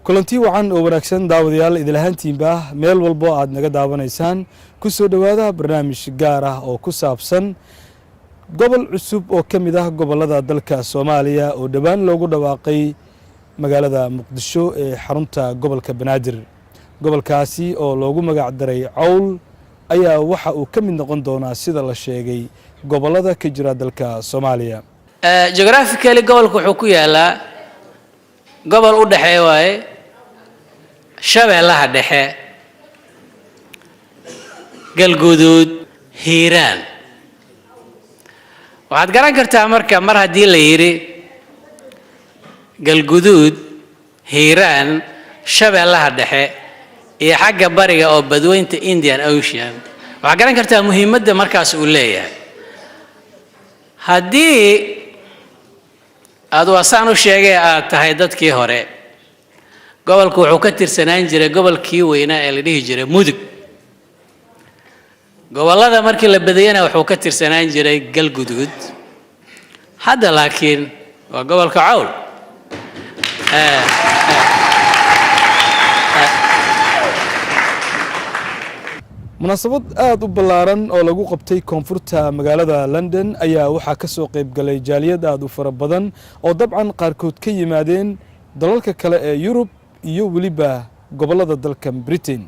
kulantii wacan oo wanaagsan daawadayaal idilhaantiinba meel walbo aad naga daawanaysaan ku soo dhawaada barnaamij gaar ah oo ku saabsan gobol cusub oo kamid ah gobolada dalka Soomaaliya oo dhawaan loogu dhawaaqay magaalada Muqdisho ee xarunta gobolka Banaadir gobolkaasi oo loogu magac daray Cawl ayaa waxa uu kamid noqon doonaa sida la sheegay gobolada ka jira dalka Soomaaliya geographically gobolku wuxuu ku yaalaa gobol u dhaxeeya waaye shabeellaha dhexe galguduud hiiraan waxaad garan kartaa marka mar haddii la yiri galguduud hiiraan shabeellaha dhexe iyo xagga bariga oo badweynta Indian Ocean waxaad garan kartaa muhiimadda markaas uu leeyahay haddii aad wasaan u sheegay aad tahay dadkii hore gobolku wuxuu ka tirsanaan jiray gobolkii weynaa ee la dhihi jiray Mudug gobolada markii la badayana wuxuu ka tirsanaan jiray galguduud hadda laakiin waa gobolka Cawl munaasabad aad u ballaaran oo lagu qabtay koonfurta magaalada London ayaa waxa ka soo qayb galay jaaliyad aad u fara badan oo dabcan qaarkood ka yimaadeen dalalka kale ee Yurub iyo waliba gobolada dalka Britain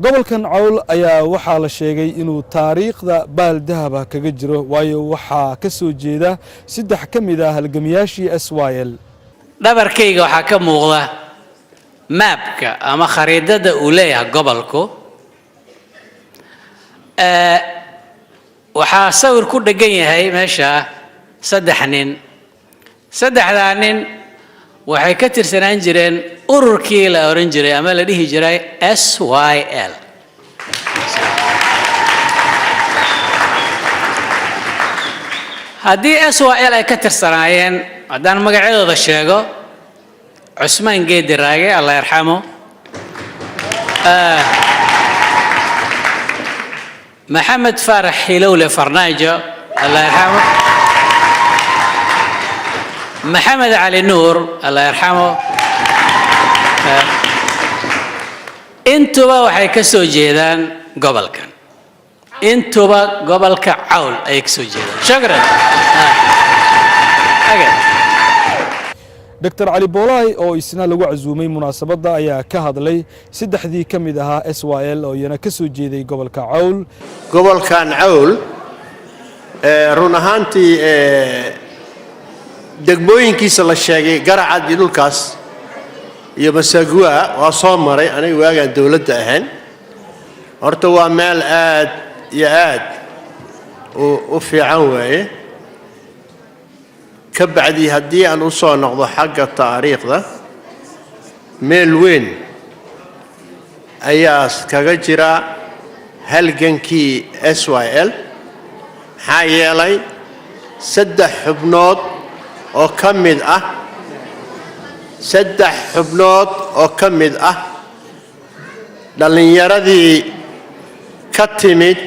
gobolkan Cawl ayaa waxa la sheegay inuu taariikhda baal dahab kaga jiro waayo waxa ka soo jeeda saddex kamid ah halgamiyaashii SYL dhabarkayga waxa ka muuqda mapka ama khariidada uu leeyahay gobolku waxaa sawir ku dhagan yahay meesha saddex nin waxay ka tirsanaan jireen ururkii la oran jiray ama la dhihi jiray SYL haddii SYL ay ka tirsanaayeen haddaan magacyadooda sheego Cusmaan Geedi Raage Allah yarxamo محمد فارح حلولة فرناجة الله يرحمه محمد علي نور الله يرحمه انتوا waxay ka soo jeedaan gobolkan intuba gobolka Cawl ay ka soo jeedaan shukran Dr. Ali Boolay oo isna lagu casuumay munaasabada ayaa ka hadlay saddexdii kamid ahaa SYL oo yana ka soo jeeday gobolka Cawl gobolkan Cawl run ahaantii degmooyinkiisa la sheegay Garacad iyo dhulkaas iyo Masagua waa soo maray aniga waagaan dawladda ahaan horta waa meel aad iyo aad u fiican waaye kabacdi haddii aan u soo noqdo xagga taariikhda meel weyn ayaa kaga jira halgankii SYL maxaa yeelay saddex xubnood oo ka mid ah dhallinyaradii ka timid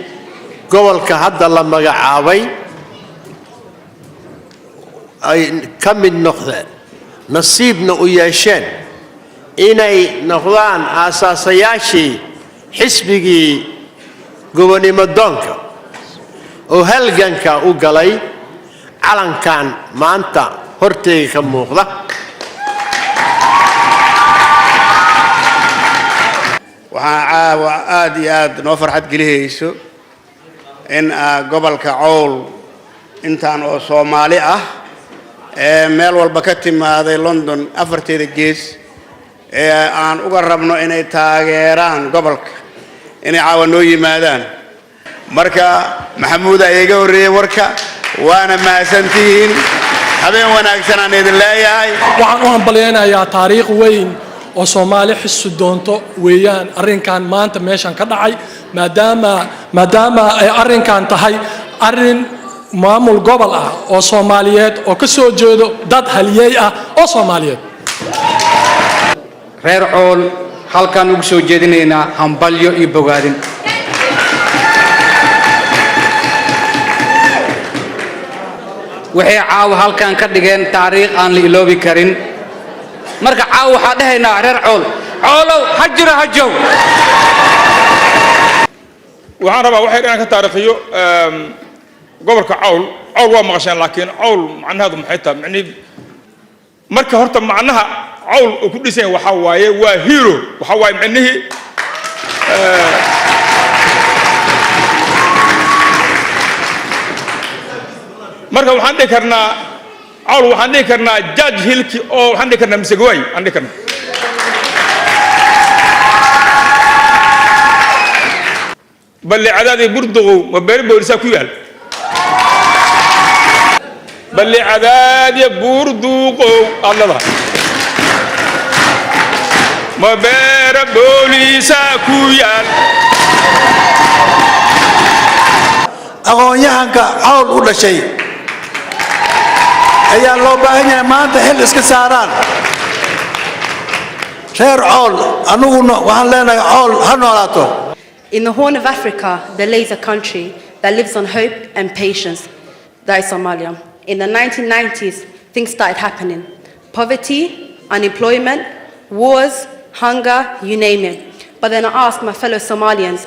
gobolka hadda la magacaabay ay ka mid noqdeen nasiibna u yeesheen inay noqdaan aasaasayaashii xisbigii gobonimo doonka oo halganka u galay calankan maanta horteyga ka muuqda waxaan aad iyo aad noo farxad geliyayso in gobolka Cawl intaan oo Soomaali ah meel walba ka timaaday London afarteeda gees aan uga rabno inay taageeraan gobolka inay caawa noo yimaadaan marka maxamuud ayaga horeeyay warka waana mahadsantihiin habeen wanaagsan aan idin leeyahay waxaan u hambaleynayaa taariikh weyn oo Soomaali xissu doonto weeyaan arrinkan maanta meeshan ka dhacay maadaama ay arrinkan tahay arrin maamul gobol ah oo Soomaaliyeed oo ka soo jeedo dad haliyay ah oo Soomaaliyeed reer Cawl halkan ugu soo jeedinayna hambalyo iyo bogaadin waxay caaw halkan ka dhigeen taariikh aan la iloobi karin marka caaw waxaa dhahaynaa reer cool coolow ha jiro ha joog waxaan rabaa waxay inaan ka taariikhiyo gobolka cawl waa maqasheen laakiin cawl macnaheedu maxay tahay macni marka horta macnaha cawl uu ku dhisan yahay waxa waaye waa hero waxa waaye macnihi marka waxaan dhihi karnaa cawl waxaan dhihi karnaa judge hilki oo waxaan dhihi karnaa Msagaway aan dhihi karnaa بل عدادي بردغو مباري بورسا كيال بل عدادي بردغو الله مباري بورسا كيال aqoon-yahanka cawl u dhashay ayaa loo baahan yahay maanta xil iska saaraan reer cawl anuguna waxaan leenahay cawl ha noolaato. In the Horn of Africa, there lays a country that lives on hope and patience. That is Somalia. In the 1990s, things started happening. Poverty, unemployment, wars, hunger, you name it. But then I asked my fellow Somalians,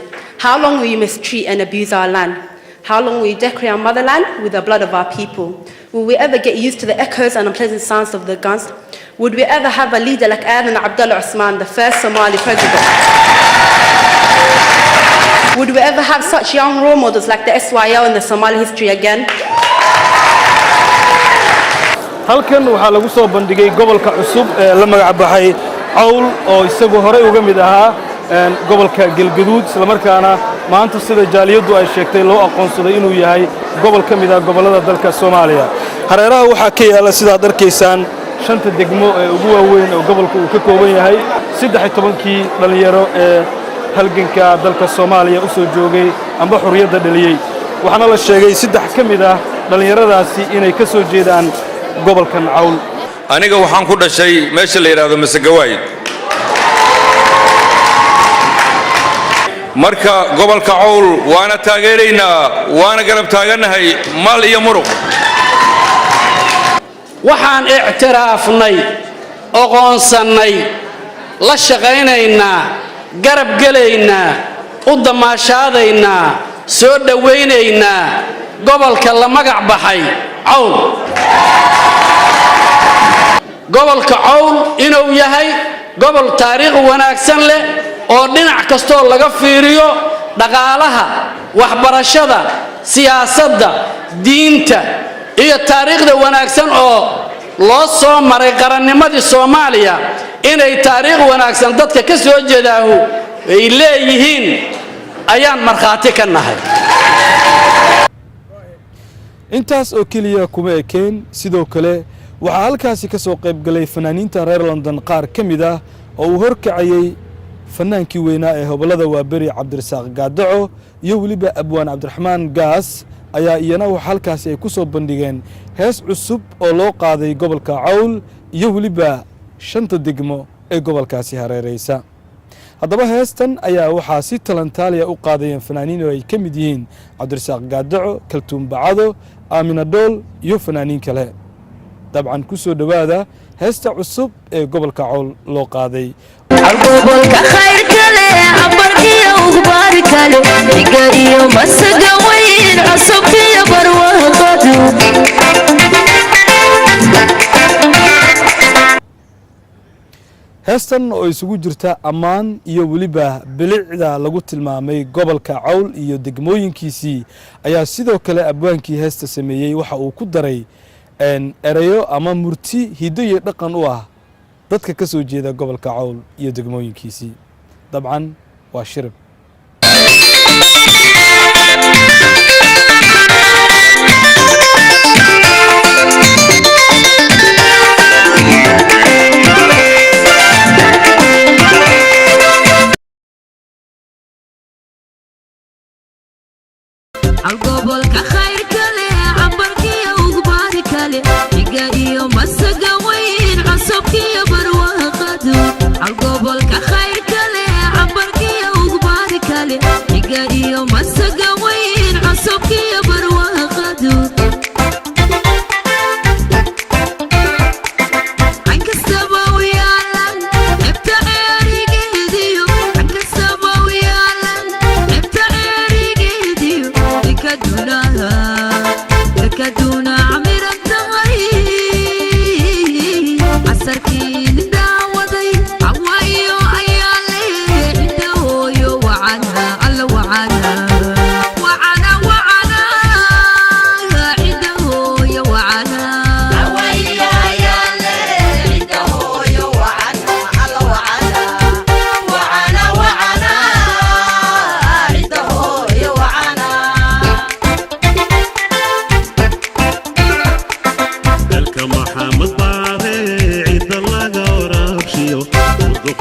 how long will you mistreat and abuse our land? How long will you decorate our motherland with the blood of our people? Will we ever get used to the echoes and unpleasant sounds of the guns? Would we ever have a leader like Adan Abdullah Osman, the first Somali president? Would we ever have such young role models like the SYL in the Somali history again? halkan waxaa lagu soo bandhigay gobolka cusub ee la magac baxay cawl oo isagu horey uga mid ahaa gobolka Galgaduud isla markaana maanta sida jaaliyadu ay sheegtay loo aqoonsaday inuu yahay gobol ka mid ah gobolada dalka Soomaaliya hareeraha waxaa ka yaala sida aad arkaysaan shanta degmo ee ugu waaweyn oo gobolku uu ka kooban yahay 13kii dhalinyaro ee halganka dalka Soomaaliya u soo joogay amba xurriyadda dhaliyay waxaana la sheegay 3 ka mid ah dhalinyaradaasi inay ka soo jeedaan gobolkan cawl aniga waxaan ku dhashay meesha la yiraahdo Msagaway marka gobolka cawl waana taageeraynaa waana garab taaganahay mal iyo muruq waxaan ictiraafnay aqoonsannay la shaqaynaynaa garab gelaynaa u damaashaadaynaa soo dhawaynaynaa gobolka la magac baxay cawl gobolka cawl inuu yahay gobol taariikh wanaagsan leh oo dhinac kastoo laga fiiriyo dhaqaalaha waxbarashada siyaasadda diinta iyo taariikhda wanaagsan oo loo soo maray qarannimadii Soomaaliya inay taariikh wanaagsan dadka ka soo jeedaahu ay leeyihiin ayaan marxaati ka nahay intaas oo kaliya kuma ekeen sidoo kale waxaa halkaasi ka soo qayb galay fanaaniinta reer London qaar ka mid ah oo uu horkacayay fanaankii weynaa ee hobolada Waaberi Cabdirasaaq Gaadaco iyo waliba Abwaan Cabdiraxmaan Gaas ayaa iyana wax halkaasi ay ku soo bandhigeen hees cusub oo loo qaaday gobolka cawl iyo waliba shanta degmo ee gobolkaasi hareeraysa haddaba heestan ayaa waxaa si talantaaliya u qaadayeen fanaaniin oo ay ka mid yihiin Cabdirasaaq Gaadaco Kaltuum Bacado Aamina Dhool iyo fanaaniin kale dabcan ku soo dhawaada heesta cusub ee gobolka cawl loo qaaday gobolka khayrka leh abarkiyo ubaarka leh igariyo Msagaway cusubkiyo barwaaqadu heestan oo isugu jirta ammaan iyo waliba bilicda lagu tilmaamay gobolka cawl iyo degmooyinkiisii ayaa sidoo kale abwaankii heesta sameeyay waxa uu ku daray erayo ama murti hiddo iyo dhaqan u ah dadka ka soo jeeda gobolka cawl iyo degmooyinkiisii dabcan waa shirib gobolka khayrka leh abarkiyo ubaarka leh igariyo Msagaway cusubkiyo barwaaqadu gobolka khayrka leh abarkiyo ubaarka leh igariyo Msagaway cusubkiyo barwaaqadu ankastaba wiya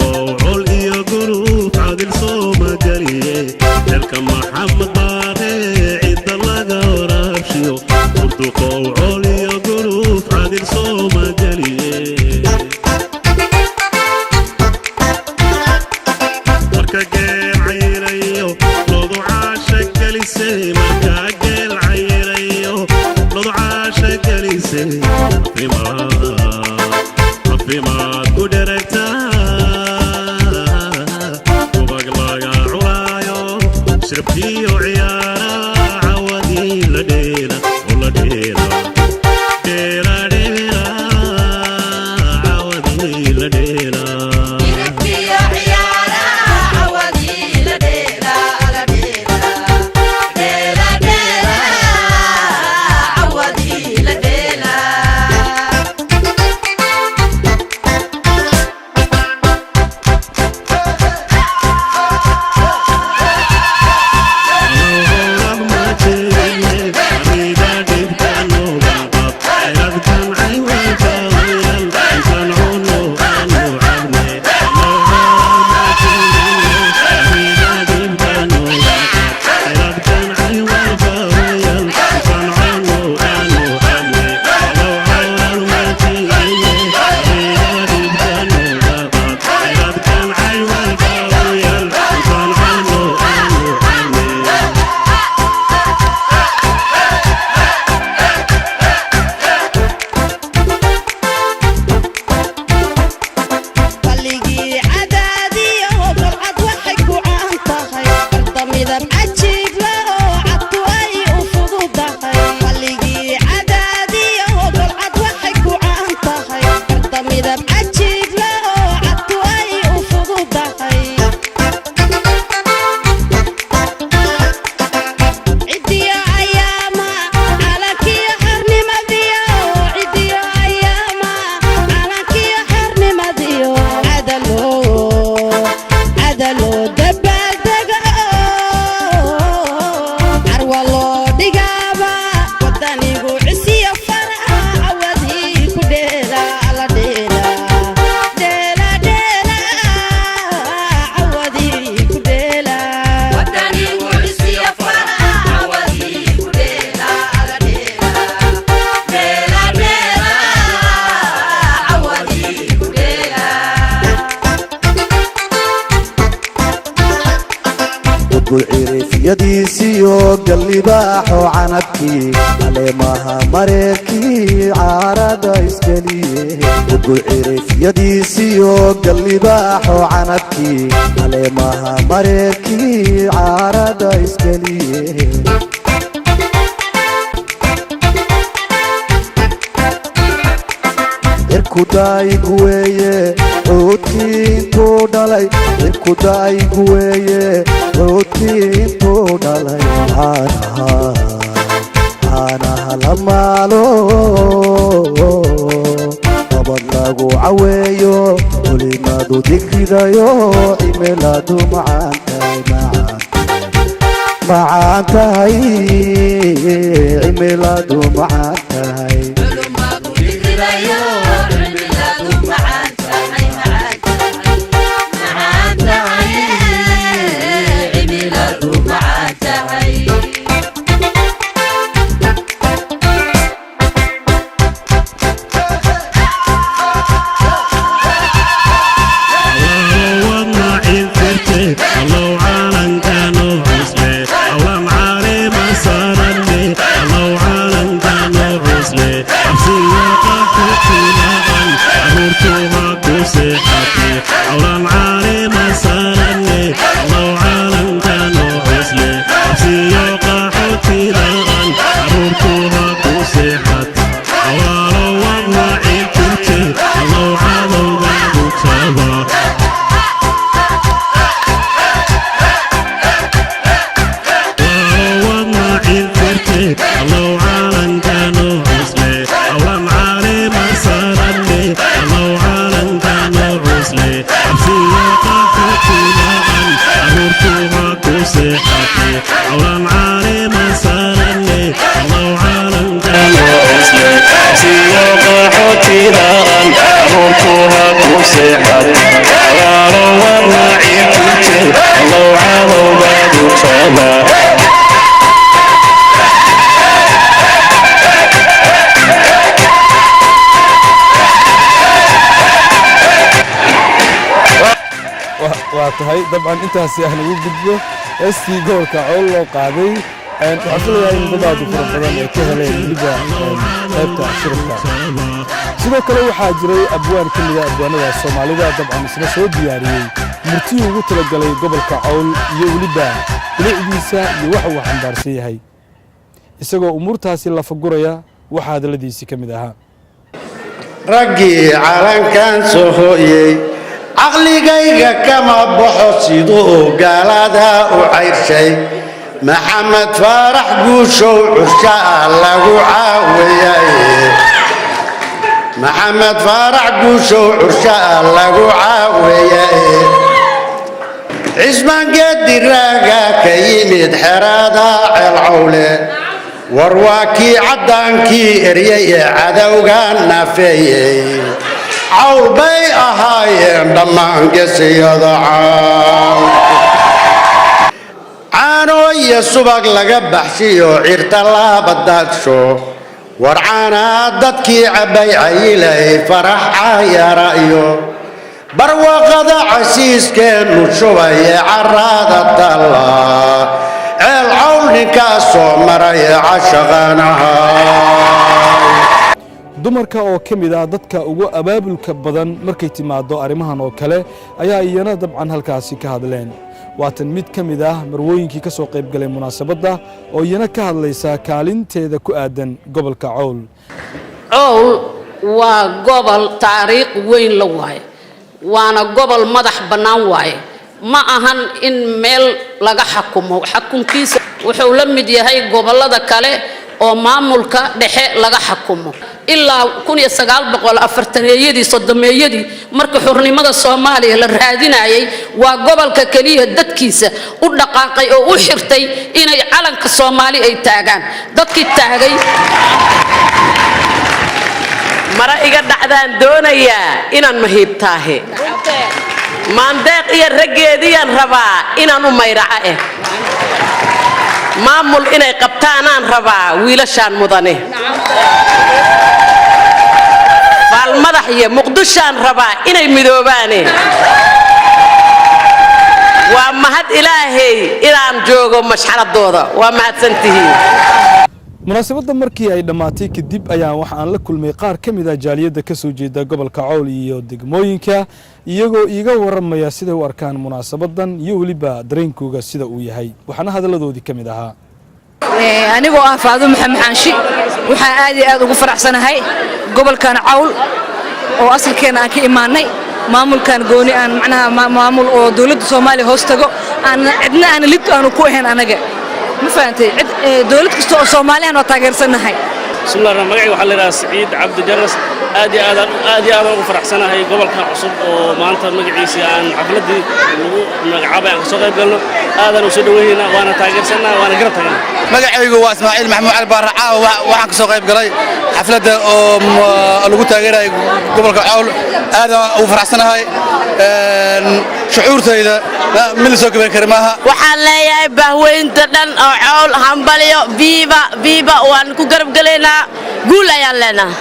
وعول إيا قروف عادل صوما قليه تلك محمد باري عيد الله ورابشيو وعول إيا قروف عادل صوما قليه مركا قيل عيريو لوضو عاشق قليسي مركا قيل عيريو لوضو عاشق قليسي فيما قدرتا وبقلاقا عوايو شربتي وعيارا عوادي لدينا ولا دينا دينا دينا عوادي لدينا يديسيو قلبي باحو عنبكي علي ماها مريكي عارضة اسكاليه وقول عرف يديسيو قلبي باحو عنبكي علي ماها مريكي عارضة اسكاليه irkuday guweye roodkiintu dhalay irkuday guweye roodkiintu dhalay caanaha la maalo nabad lagu caweeyo culimadu digridayo cimiladu macaan tahay cimiladu macaan tahay الله عالم كانوا عسلي واتهاي طبعا انت سيحنا وجدوا استي قولك عولو قادي وحصل يا إن ضباط فرنسا كهلا يجيبها هبتا شركة sidoo kale waxaa jiray abwaan ka mid ah abwaanada Soomaalida dabcan isla soo diyaariyay murtii ugu tala galay gobolka Cawl iyo waliba bilicdiisa iyo waxa uu xambaarsan yahay isagoo umurtaasi la faguraya waxa hadaladiisi ka mid ahaa ragii calankan soo hooyay aqligayga kama baxo sidoo gaalada u cayrshay maxamed faarax guushow cusha lagu caawiyay محمد فرح قوشو عرشاء لقو عاوية عزمان قد الراقة كيمد حرادا العولة ورواكي عدانكي ارياي عدوغان نافيي عول بي اهاي دمان قسي يضعان عانو يسوبك لقبحشيو عرتلا بدادشو warcaana dadkii cabay cayilay farax ya ra'yo barwaaqada casiiskeenu shubay carrada talla ceel cawlninka soo maray cashaqanaha dumarka oo kamid ah dadka ugu abaabulka badan markay timaado arimahan oo kale ayaa iyana dabcan halkaasi ka hadleen waatan mid kamid ah marwooyinkii ka soo qayb galay munaasabada oo iyana ka hadlaysa kaalinteeda ku aadan gobolka Cawl Cawl waa gobol taariikh weyn la waay waana gobol madax banaan waay ma ahan in meel laga xukunkiisa wuxuu la mid yahay gobolada kale oo maamulka dhexe laga xukumo ilaa 1940yadii sodomeeyadii marka xornimada Soomaaliya la raadinayay waa gobolka kaliya dadkiisa u dhaqaaqay oo u xirtay inay calanka Soomaaliya ay taagaan dadkii taagay mara iga dhacdaan doonaya inaan mahiibtaahe maandeeq iyo rageediyaan rabaa inaan u mayraca maamul inay qabtaanaan rabaa wiilashaan mudane baal madax iyo muqdishaan rabaa inay midoobaane waa mahad ilaahay inaan joogo mashxaradooda waa mahadsantihiin munaasabada markii ay dhamaatay kadib ayaan waxaan la kulmay qaar kamid ah jaaliyada ka soo jeeda gobolka Cawl iyo degmooyinka iyagoo iiga waramaya sida u arkaan munaasabadan iyo waliba dareenkooda sida uu yahay waxaana hadaladoodii kamid ahaa anigoo ah Faado Maxamed Xanshi waxaan aad iyo aad ugu faraxsanahay gobolkan Cawl oo asalkeena aan ka imaanay maamulkan gooni aan macnaha maamul oo dawladda Soomaaliya hoos tago aan cidna aan lid aan ku ahayn anaga ما فهمتي دولة كستو Soomaaliyan oo taageersanahay بسم الله الرحمن الرحيم waxaa la yiraahdaa Saciid Cabdi Jaras aad iyo aad ugu faraxsanahay gobolka cusub oo maanta magaciisa aan xafladii lagu magacaabay aan soo qayb galno aadan u soo dhaweeyna waana taageersanahay waana garab taagana magacaygu waa Ismaaciil Maxamuud Cali Barraca waxaan ka soo qayb galay xafladda oo lagu taageeray gobolka Cawl aad ugu faraxsanahay shucuurtayda mid soo gaban karimaha waxaan leeyahay bahweynta dhan oo Cawl hambaliyo viva waan ku garab galeynaa guul ayaan leenahay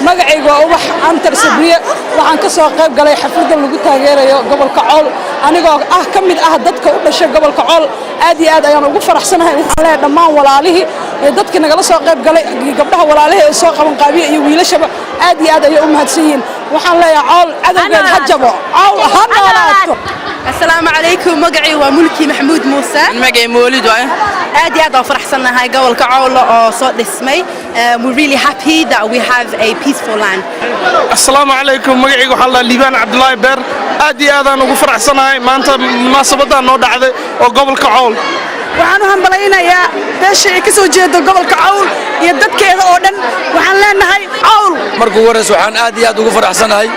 magacaygu waa Ubax Antar Sabriye waxaan ka soo qayb galay xafladda lagu taageerayo gobolka Cawl anigoo kamid ah dadka u dhashay gobolka Cawl aad iyo aad ayaan ugu faraxsanahay waxaan leeyahay dhammaan walaalihii ee dadka nagala soo qayb galay gabdhaha walaalaha ee soo qaban qaabiye iyo wiilashaba aad iyo aad ay u mahadsan yihiin waxaan leeyahay Cawl cadawgeed hajabo Cawl ha noolaato السلام عليكم مقعي وملكي محمود موسى مقعي مولد أدي أدو فرحسنا هاي قول كعول أو صوت اسمي we're really happy that we have a peaceful land السلام عليكم مقعي وحلا ليبان عبد الله بير أدي أدو فرحسنا هاي ما أنت مناسبة نود عذا وقبل كعول waxaan u hambaleynayaa beesha ay ka soo jeedo gobolka Cawl iyo dadkeeda oo dhan waxaan leenahay Cawl markuu wareys waxaan aad iyo aad ugu faraxsanahay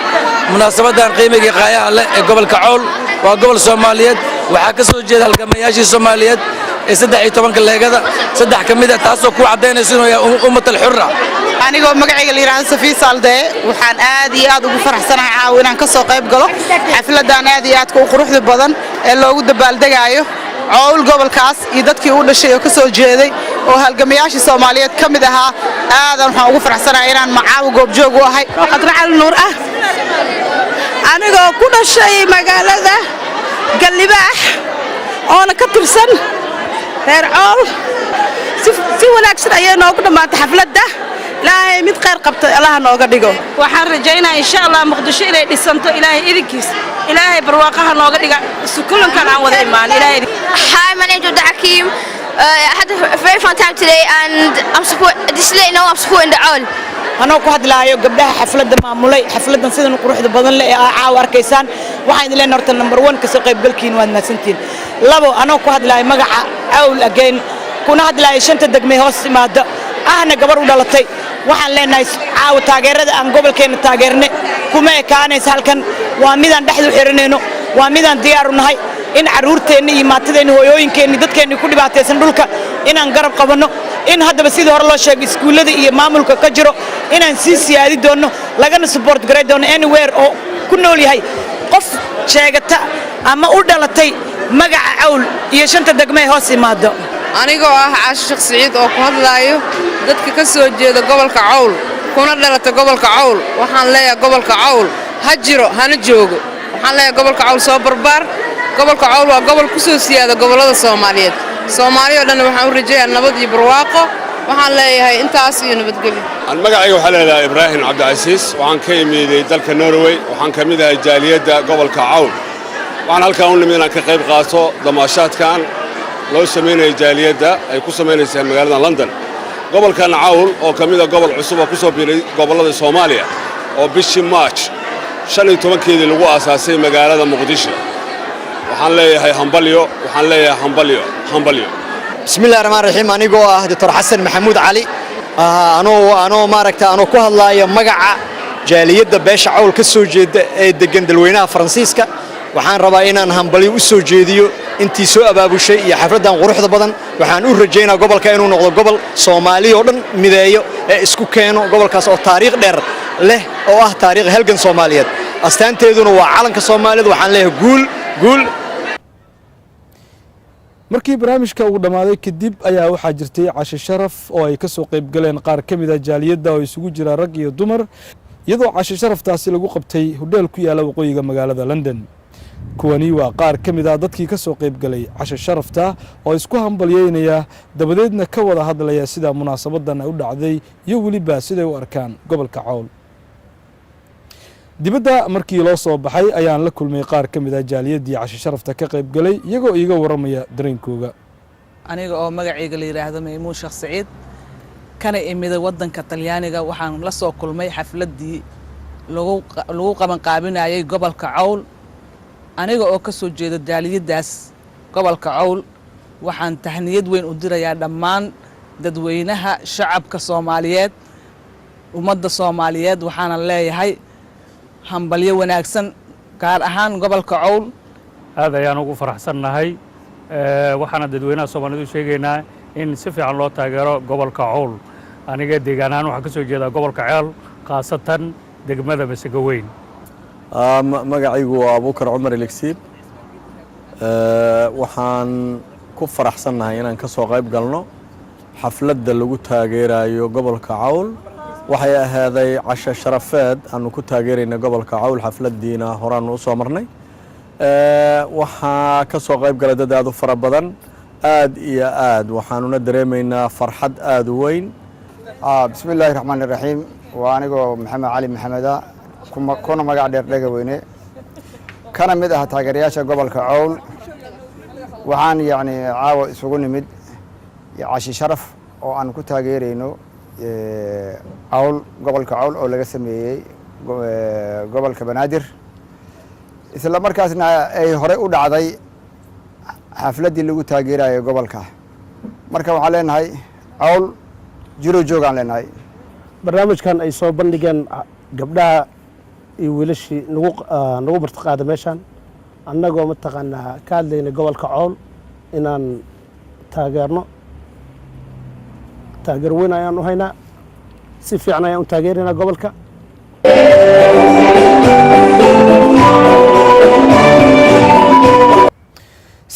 munaasabadan qiimiga qaayaha leh ee gobolka Cawl waa gobol Soomaaliyeed waxa ka soo jeeda halgamayaashii Soomaaliyeed ee 13 leegada saddex kamid ah taasoo ku cadeynaysa inuu yahay ummatul xurra anigoo magacayga la yiraahdo Safi Salde waxaan aad iyo aad ugu faraxsanahay Cawl inaan ka soo qayb galo xafladan aad iyo aad ku quruxda badan ee loogu dabaaldegaayo Cawl gobolkaas iyo dadkii u dhashay oo ka soo jeeday oo halgamayaashii Soomaaliyeed kamid ahaa aadan waxaan ugu faraxsanahay inaan macaaw goob joog u ahay Qadracal Nuur ah anigoo ku dhashay magaalada oona ka tirsan reer cool si wanaagsan ayay noogu dhammaatay xafladda ilaahay mid khayr qabta allaha nooga dhigo waxaan rajaynayaa insha allah muqdisho inay dhisanto ilaahay idinkiis ilaahay barwaaqaha nooga dhiga kulankan aan wada imaan ilaahay. Hi, my name is Abdul Hakim. I had a very fun time today, and I'm supporting the Owl. anoo ku hadlaayo gabdhaha xafladda maamulay xafladdan sidan quruxda badan leh ee caawa arkaysaan waxaan idin leenahay horta number 1 ka soo qaybgalkiin waad mahadsantiin labo anoo ku hadlaayo magaca Owl again kuna hadlaayo shanta degmay hoos timaado ahna gabar u dhalatay waxaan leenahay caawa taageerada aan gobolkeena taageernay kuma ekaanaysa halkan waa midaan dhexdu xiranayno waa midaan diyaar u nahay in caruurteena iyo maatadeena hooyooyinkeena dadkeena ku dhibaataysan dhulka inaan garab qabanno in haddaba sidii hore loo sheegay iskuullada iyo maamulka ka jiro inaan sii siyaadi doono lagana support garay doono anywhere oo ku nool yahay qof sheegata ama u dhalatay magaca Owl iyo shanta degmay hoos imaado anigoo ah Caasho Sheekh Saciid oo ku hadlaayo dadka ka soo jeeda gobolka Owl kuna dhalata gobolka Owl waxaan leeyahay gobolka Owl ha jiro hana joogo waxaan leeyahay gobolka Owl soo barbaar gobolka Owl waa gobol ku soo siyaada gobolada Soomaaliyeed Soomaaliya dhan waxaan u rajaynayaa nabad iyo barwaaqo waxaan leeyahay intaas iyo nabadgelyo aan magacayga waxa leeyahay Ibrahim Cabdicasiis waxaan ka yimid dalka Norway waxaan ka mid ahay jaaliyadda gobolka Owl waxaan halkaan u nimid inaan ka qayb qaato damaashaadkan loo sameeyay jaaliyadda ay ku sameeyeen magaalada London gobolkan Owl oo ka mid ah gobol cusub oo ku soo biiray gobolada Soomaaliya oo bishii March 15keedii lagu aasaasay magaalada Muqdisho waxaan leeyahay hambalyo waxaan leeyahay hambalyo bismillaahir rahmaanir rahiim anigoo ah Dr. Xasan Maxamuud Cali anoo maaragta anoo ku hadlayo magaca jaaliyadda beesha Owl ka soo jeeda ee degan dalweynaha Faransiiska waxaan rabaa inaan hambalyo u soo jeediyo intii soo abaabushay iyo xafladan quruxda badan waxaan u rajaynayaa gobolka inuu noqdo gobol Soomaaliya oo dhan mideeyo ee isku keeno gobolkaas oo taariikh dheer leh oo ah taariikh halgan Soomaaliyeed astaanteeduna waa calanka Soomaaliyeed waxaan leeyahay guul markii barnaamijka uu dhamaaday kadib ayaa waxaa jirtay casho sharaf oo ay ka soo qayb galeen qaar ka mid ah jaaliyadda oo isugu jira rag iyo dumar iyadoo casho sharaftaasi lagu qabtay hodheel ku yaala waqooyiga magaalada London kuwani waa qaar ka mid ah dadkii ka soo qayb galay casho sharafta oo isku hambalyeynaya dabadeedna ka wada hadlaya sida munaasabadan ay u dhacday iyo waliba siday u arkaan gobolka Owl dibadda markii loo soo baxay ayaan la kulmay qaar ka mid ah jaaliyadii casho sharafta ka qayb galay iyagoo iiga waramaya dareenkooga aniga oo magacayga la yiraahdo Maymuun Sheekh Saciid kana imida wadanka Talyaaniga waxaan la soo kulmay xafladii lagu qaban qaabinayay gobolka Owl aniga oo ka soo jeeda jaaliyadaas gobolka Owl waxaan tahniyad weyn u dirayaa dhammaan dadweynaha shacabka Soomaaliyeed ummadda Soomaaliyeed waxaan leeyahay hambalyo wanaagsan gaar ahaan gobolka Owl aad ayaan ugu faraxsanahay waxaana dadweynaha Soomaaliyeed u sheegaynaa in si fiican loo taageero gobolka Owl aniga deegaan ahaan waxaan ka soo jeedaa gobolka Owl qaasatan degmada Masagaweyn magacaygu waa Abuukar Cumar Eliksiib waxaan ku faraxsanahay inaan ka soo qayb galno xafladda lagu taageerayo gobolka Owl waxay ahaaday casho sharafeed aanu ku taageerayna gobolka Owl xafladiina horaan u soo marnay waxaa ka soo qayb galay dad aad u fara badan aad iyo aad waxaanuna dareemaynaa farxad aad u weyn bismillaahir rahmaanir rahiim waa anigoo Maxamed Cali Maxameda kuna magac dheer Dhagaweyne kana mid ah taageerayaasha gobolka Owl waxaan caawa isugu nimid casho sharaf oo aan ku taageerayno Owl gobolka Owl oo laga sameeyay gobolka Banaadir isla markaasna ay hore u dhacday xafladii lagu taageerayo gobolka marka waxaan leenahay Owl jiro joogan leenahay barnaamijkan ay soo bandhigeen gabdhaha iyo wiilashii nagu martaqaada meeshan annagoo mataqaanaa ka hadlaynay gobolka Owl inaan taageerno taageer weyn ayaan u haynaa si fiican ayaan u taageeraynaa gobolka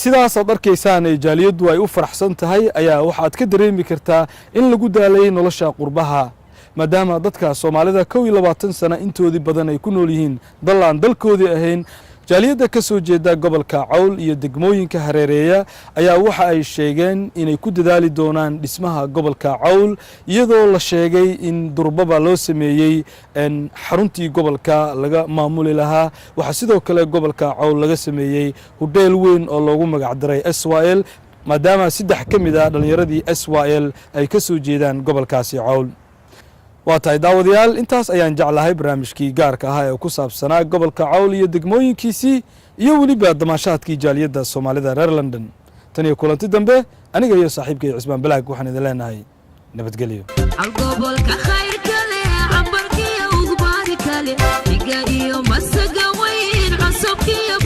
sidaas aad arkaysaan ee jaaliyaddu ay u faraxsan tahay ayaa waxaad ka dareemi kartaa in lagu daalay nolosha qurbaha maadaama dadka Soomaalida 21 sano intoodii badan ay ku nool yihiin dal aan dalkoodii ahayn jaaliyadda ka soo jeeda gobolka Cawl iyo degmooyinka hareereeya ayaa waxa ay sheegeen inay ku dadaali doonaan dhismaha gobolka Cawl iyadoo la sheegay in durbaba loo sameeyay xaruntii gobolka laga maamuli lahaa waxa sidoo kale gobolka Cawl laga sameeyay hudheel weyn oo loogu magac daray SYL maadaama 3 ka mid ah dhalinyaradii SYL ay ka soo jeedaan gobolkaasi Cawl waa tahay daawadayaal intaas ayaan jeclahay barnaamijkii gaarka ah ee ku saabsanaa gobolka Cawl iyo degmooyinkiisii iyo waliba damaashaadkii jaaliyadda Soomaalida reer London tan iyo kulanti dambe aniga iyo saaxiibkay Cismaan Balaag waxaan idin leenahay nabadgelyo gobolka khayrka leh cabarkiyo ugu baari kale diga iyo masaga weyn cusubkiyo